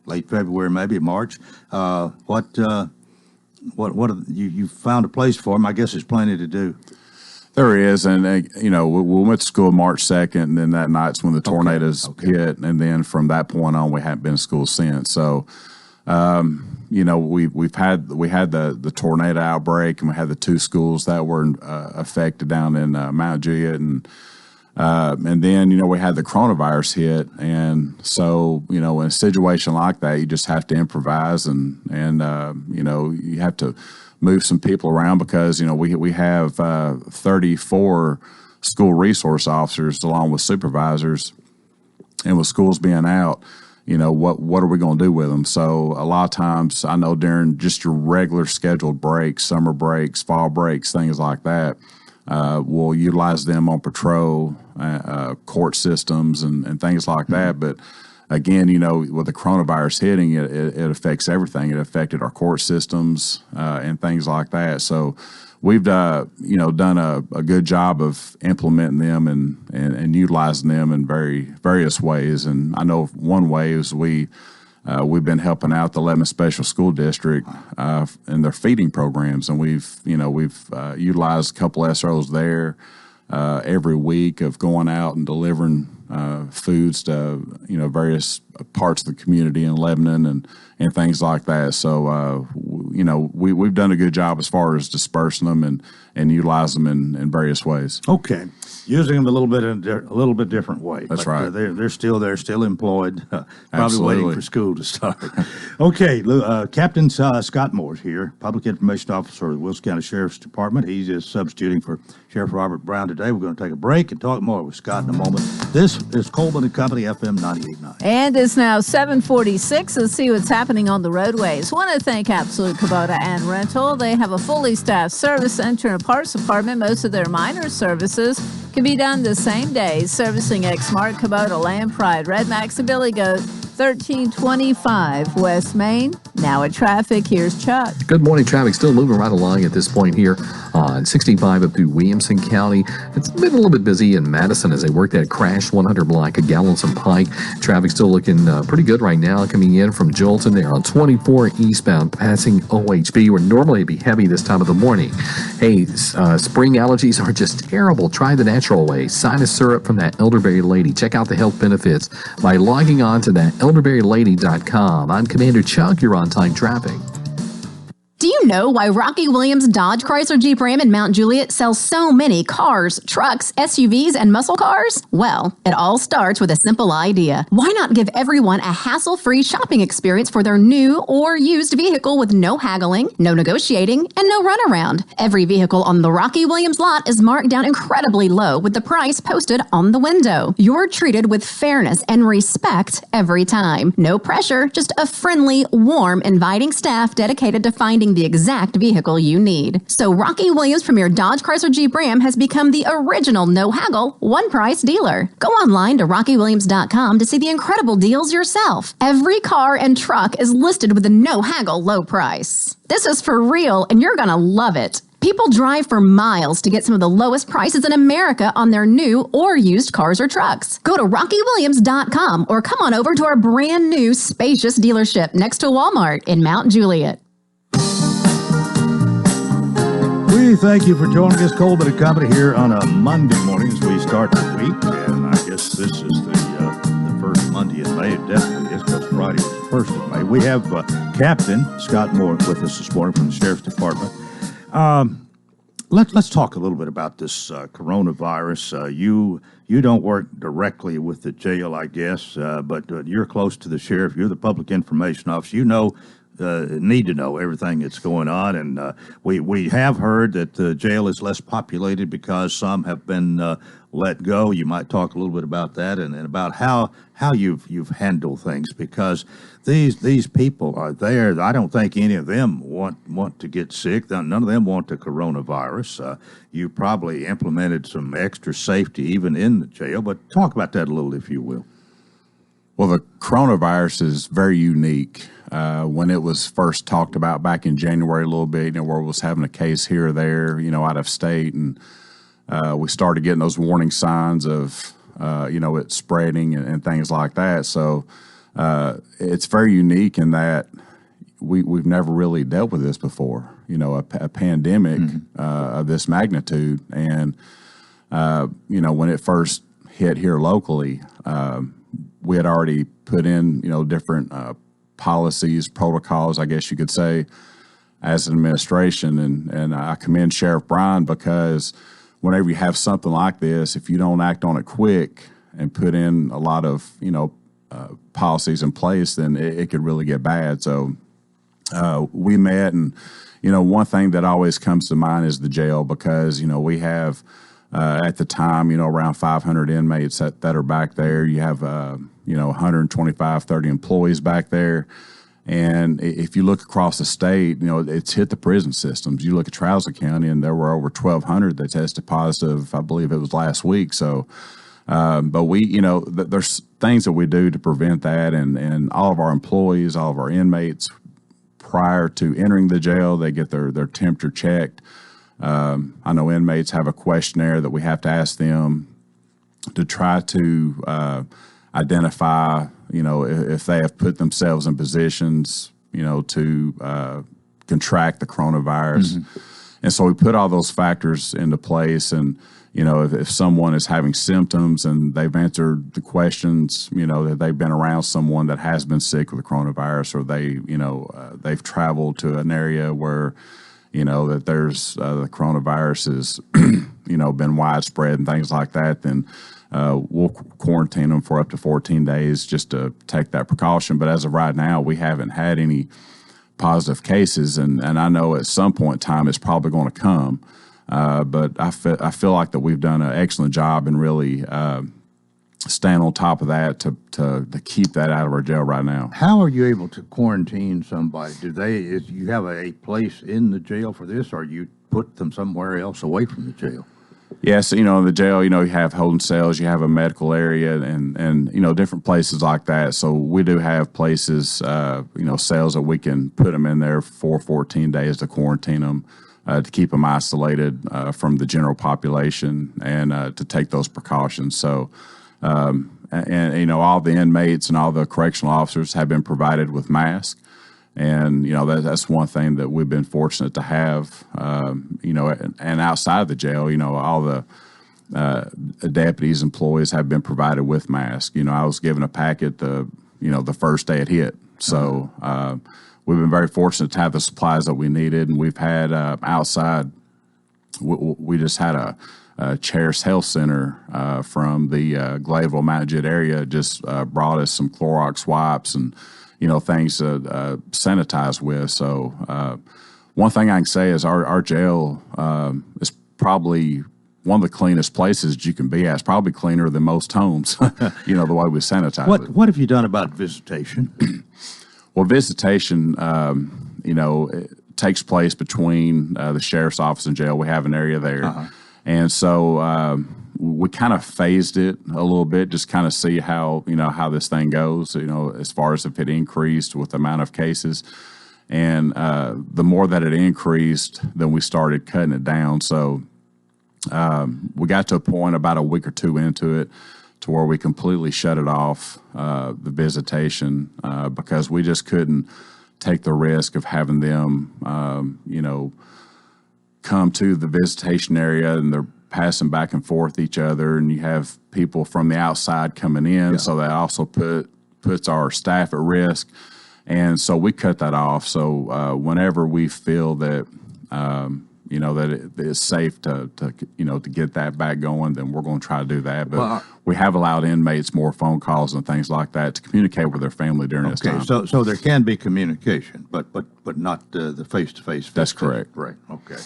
late February, maybe March. What you found a place for them? I guess there's plenty to do. There is, and we went to school March 2nd, and then that night's when the tornadoes hit, and then from that point on, we haven't been to school since. So, we had the tornado outbreak, and we had the 2 schools that were affected down in Mount Juliet, and then we had the coronavirus hit, and so in a situation like that, you just have to improvise, and you have to move some people around because we have 34 school resource officers along with supervisors, and with schools being out, what are we going to do with them? So a lot of times, I know during just your regular scheduled breaks, summer breaks, fall breaks, things like that, we'll utilize them on patrol, court systems, and things like that. But again, with the coronavirus hitting, it affects everything. It affected our court systems and things like that. So we've done a good job of implementing them and utilizing them in various ways. And I know one way is we've been helping out the 11th Special School District in their feeding programs, and we've utilized a couple SROs there every week of going out and delivering foods to various parts of the community in Lebanon and things like that. So we've done a good job as far as dispersing them and utilizing them in various ways. Okay, using them a little bit different way. That's but, right. They're still employed. Probably Absolutely. waiting for school to start. Okay, Captain Scott Moore's here, Public Information Officer of the Wilson County Sheriff's Department. He's just substituting for Sheriff Robert Brown today. We're going to take a break and talk more with Scott in a moment. This is Coleman and Company, FM 98.9. And it's now 7:46. Let's see what's happening on the roadways. Want to thank Absolute Kubota and Rental. They have a fully staffed service center and parts department. Most of their minor services can be done the same day. Servicing Exmark, Kubota, Land Pride, Red Max, and Billy Goat. 1325 West Main. Now at traffic, here's Chuck. Good morning. Traffic still moving right along at this point here on 65 up through Williamson County. It's been a little bit busy in Madison as they work that crash 100 block of Gallinson Pike. Traffic still looking pretty good right now coming in from Jolton there on 24 eastbound passing OHB, where normally it'd be heavy this time of the morning. Hey, spring allergies are just terrible. Try the natural way. Sinus syrup from that elderberry lady. Check out the health benefits by logging on to that elderberrylady.com. I'm Commander Chuck. You're on time traffic. Do you know why Rocky Williams Dodge Chrysler Jeep Ram in Mount Juliet sells so many cars, trucks, SUVs, and muscle cars? Well, it all starts with a simple idea. Why not give everyone a hassle-free shopping experience for their new or used vehicle with no haggling, no negotiating, and no runaround? Every vehicle on the Rocky Williams lot is marked down incredibly low with the price posted on the window. You're treated with fairness and respect every time. No pressure, just a friendly, warm, inviting staff dedicated to finding finding the exact vehicle you need. So Rocky Williams Premier Dodge Chrysler Jeep Ram has become the original no-haggle, one-price dealer. Go online to rockywilliams.com to see the incredible deals yourself. Every car and truck is listed with a no-haggle low price. This is for real, and you're going to love it. People drive for miles to get some of the lowest prices in America on their new or used cars or trucks. Go to rockywilliams.com or come on over to our brand new spacious dealership next to Walmart in Mount Juliet. We thank you for joining us, Coleman and Company, here on a Monday morning as we start the week. And I guess this is the first Monday in May. It definitely is, because Friday was the 1st of May. We have Captain Scott Moore with us this morning from the Sheriff's Department. Let's talk a little bit about this coronavirus. You don't work directly with the jail, I guess, but you're close to the sheriff. You're the public information officer. You need to know everything that's going on, and we have heard that the jail is less populated because some have been let go. You might talk a little bit about that and about how you've handled things, because these people are there. I don't think any of them want to get sick. None of them want the coronavirus. You probably implemented some extra safety even in the jail, but talk about that a little, if you will. Well, the coronavirus is very unique. When it was first talked about back in January a little bit, where it was having a case here or there, out of state, and we started getting those warning signs of, it spreading and things like that. So it's very unique in that we've never really dealt with this before, a pandemic of this magnitude. And, when it first hit here locally, we had already put in, different policies, protocols, I guess you could say, as an administration. And I commend Sheriff Bryan, because whenever you have something like this, if you don't act on it quick and put in a lot of, policies in place, then it could really get bad. So we met, and, one thing that always comes to mind is the jail, because, we have at the time, around 500 inmates that are back there. You have, 125, 30 employees back there. And if you look across the state, it's hit the prison systems. You look at Trouser County, and there were over 1,200 that tested positive, I believe it was last week. So, but we, there's things that we do to prevent that. And all of our employees, all of our inmates, prior to entering the jail, they get their temperature checked. I know inmates have a questionnaire that we have to ask them to try to identify, if they have put themselves in positions, to contract the coronavirus. Mm-hmm. And so we put all those factors into place. And, if someone is having symptoms and they've answered the questions, that they've been around someone that has been sick with the coronavirus, or they've traveled to an area where, that there's the coronavirus has, been widespread and things like that, then we'll quarantine them for up to 14 days just to take that precaution. But as of right now, we haven't had any positive cases, and I know at some point in time it's probably going to come. But I feel like that we've done an excellent job in really staying on top of that to keep that out of our jail right now. How are you able to quarantine somebody? You have a place in the jail for this, or you put them somewhere else away from the jail? Yes, in the jail, you have holding cells, you have a medical area, and different places like that. So we do have places, cells that we can put them in there for 14 days to quarantine them, to keep them isolated from the general population, and to take those precautions. So, all the inmates and all the correctional officers have been provided with masks. And, that's one thing that we've been fortunate to have, and outside of the jail, all the deputies, employees have been provided with masks. I was given a packet the first day it hit. So we've been very fortunate to have the supplies that we needed. And we've had outside, we just had a Charis Health Center from the Gladeville, Mount Juliet area just brought us some Clorox wipes and things to sanitize with. So one thing I can say is our jail is probably one of the cleanest places you can be at. It's probably cleaner than most homes, the way we sanitize it. What have you done about visitation? Well, visitation, takes place between the sheriff's office and jail. We have an area there. And so we kind of phased it a little bit, just kind of see how this thing goes, as far as if it increased with the amount of cases. And the more that it increased, then we started cutting it down. So we got to a point about a week or two into it to where we completely shut it off, the visitation, because we just couldn't take the risk of having them, come to the visitation area and they're passing back and forth each other, and you have people from the outside coming in. So that also puts our staff at risk. And so we cut that off. So whenever we feel that, that it's safe to get that back going, then we're going to try to do that. But we have allowed inmates more phone calls and things like that to communicate with their family during this time. So there can be communication, but not the face-to-face. That's correct. Right. Okay.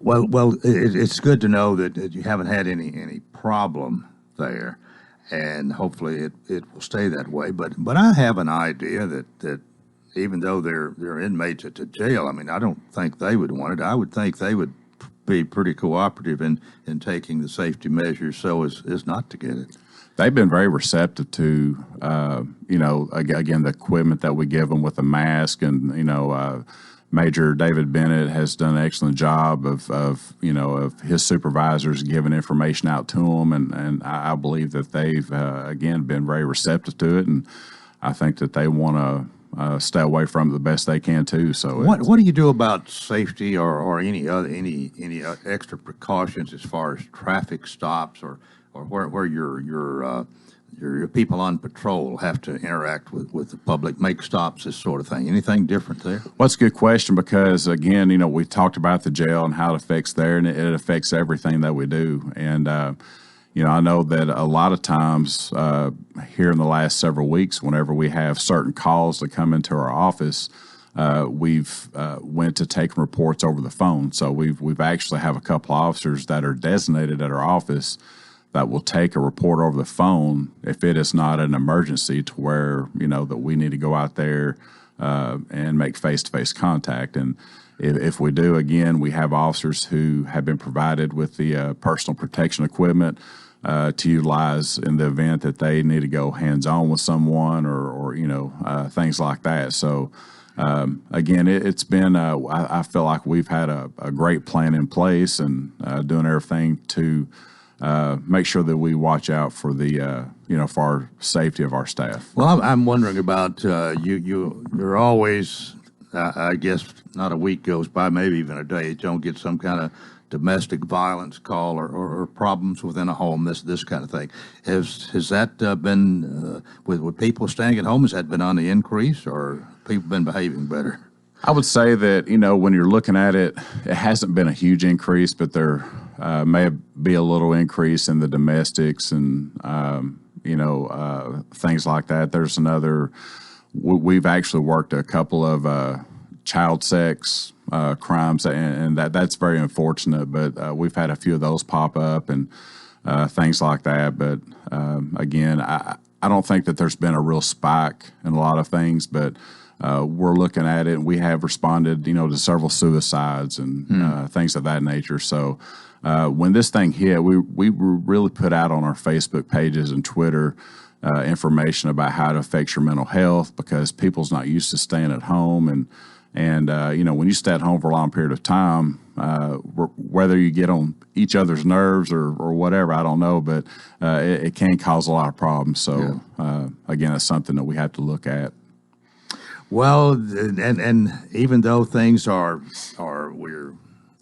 Well, it's good to know that you haven't had any problem there, and hopefully it will stay that way. But I have an idea that even though they're inmates at the jail, I mean, I don't think they would want it. I would think they would be pretty cooperative in taking the safety measures so as not to get it. They've been very receptive to, again, the equipment that we give them with the mask, and Major David Bennett has done an excellent job of his supervisors giving information out to them, and I believe that they've again been very receptive to it, and I think that they want to stay away from it the best they can too. So what do you do about safety or any extra precautions as far as traffic stops or where your people on patrol have to interact with the public, make stops, this sort of thing? Anything different there? Well, that's a good question because, again, we talked about the jail and how it affects there, and it affects everything that we do. And, I know that a lot of times here in the last several weeks, whenever we have certain calls that come into our office, we've went to taking reports over the phone. So we've actually have a couple of officers that are designated at our office that will take a report over the phone if it is not an emergency to where, that we need to go out there and make face-to-face contact. And if we do, again, we have officers who have been provided with the personal protection equipment to utilize in the event that they need to go hands-on with someone or things like that. So, again, it's been, I feel like we've had a great plan in place and doing everything to make sure that we watch out for the for our safety of our staff. Well, I'm wondering about you're always, I guess, not a week goes by, maybe even a day, you don't get some kind of domestic violence call or problems within a home, this kind of thing. Has that been with people staying at home? Has that been on the increase, or people been behaving better? I would say that, when you're looking at it, it hasn't been a huge increase, but there may be a little increase in the domestics and, things like that. There's we've actually worked a couple of child sex crimes, and that's very unfortunate, but we've had a few of those pop up and things like that. But again, I don't think that there's been a real spike in a lot of things, but we're looking at it, and we have responded, to several suicides and things of that nature. So when this thing hit, we really put out on our Facebook pages and Twitter information about how it affects your mental health, because people's not used to staying at home. And when you stay at home for a long period of time, whether you get on each other's nerves or whatever, I don't know, but it can cause a lot of problems. So, again, it's something that we have to look at. Well, and even though things are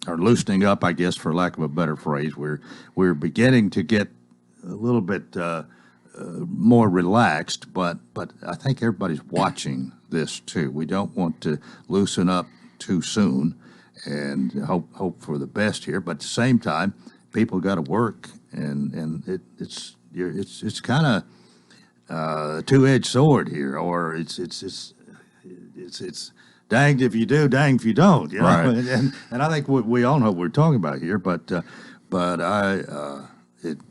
loosening up, I guess, for lack of a better phrase, we're beginning to get a little bit more relaxed, but I think everybody's watching this too. We don't want to loosen up too soon and hope for the best here, but at the same time, people got to work, and it's kind of a two-edged sword here, or it's danged if you do, danged if you don't. Right. And I think we all know what we're talking about here, but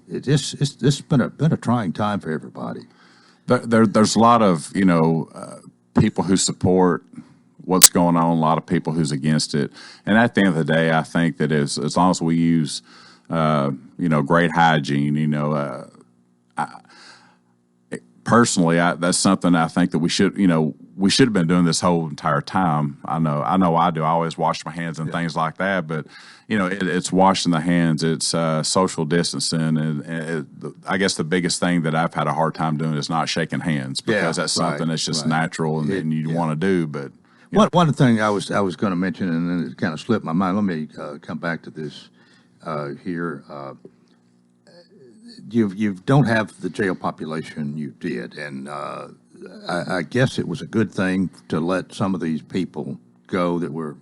it's been a trying time for everybody. There's a lot of people who support what's going on, a lot of people who's against it. And at the end of the day, I think that as long as we use, great hygiene, personally, that's something I think that we should have been doing this whole entire time. I know I do. I always wash my hands and things like that, but it's washing the hands. It's social distancing, and I guess the biggest thing that I've had a hard time doing is not shaking hands, because that's something that's just natural and you want to do. But one thing I was going to mention, and then it kind of slipped my mind. Let me come back to this here. You don't have the jail population you did, and I guess it was a good thing to let some of these people go that were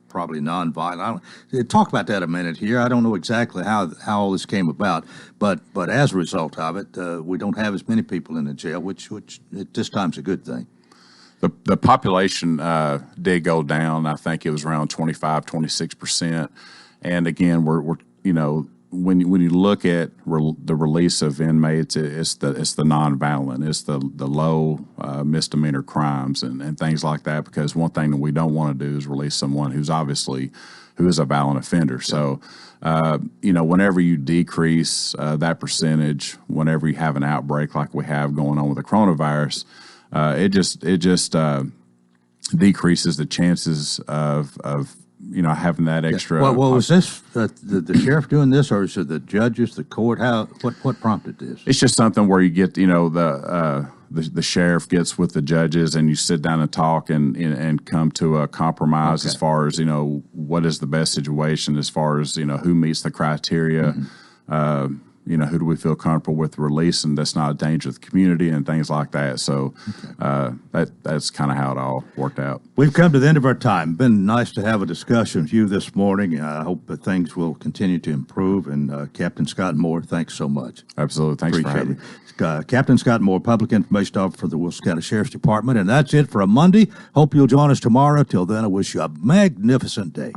probably nonviolent. Talk about that a minute here. I don't know exactly how all this came about, but as a result of it, we don't have as many people in the jail, which at this time's a good thing. The population did go down. I think it was around 26%. And again, we're when you look at the release of inmates, it's the nonviolent, it's the low misdemeanor crimes and things like that. Because one thing that we don't want to do is release someone who is a violent offender. So, whenever you decrease that percentage, whenever you have an outbreak like we have going on with the coronavirus, it just decreases the chances of having that extra. Well, was this the sheriff doing this, or is it the judges, the court? What prompted this? It's just something where you get, the sheriff gets with the judges, and you sit down and talk and come to a compromise as far as what is the best situation, as far as who meets the criteria. Mm-hmm. Who do we feel comfortable with releasing that's not a danger to the community and things like that. So that's kind of how it all worked out. We've come to the end of our time. Been nice to have a discussion with you this morning. I hope that things will continue to improve. And Captain Scott Moore, thanks so much. Absolutely. Thanks for having me. Captain Scott Moore, Public Information Officer for the Wilson County Sheriff's Department. And that's it for a Monday. Hope you'll join us tomorrow. Till then, I wish you a magnificent day.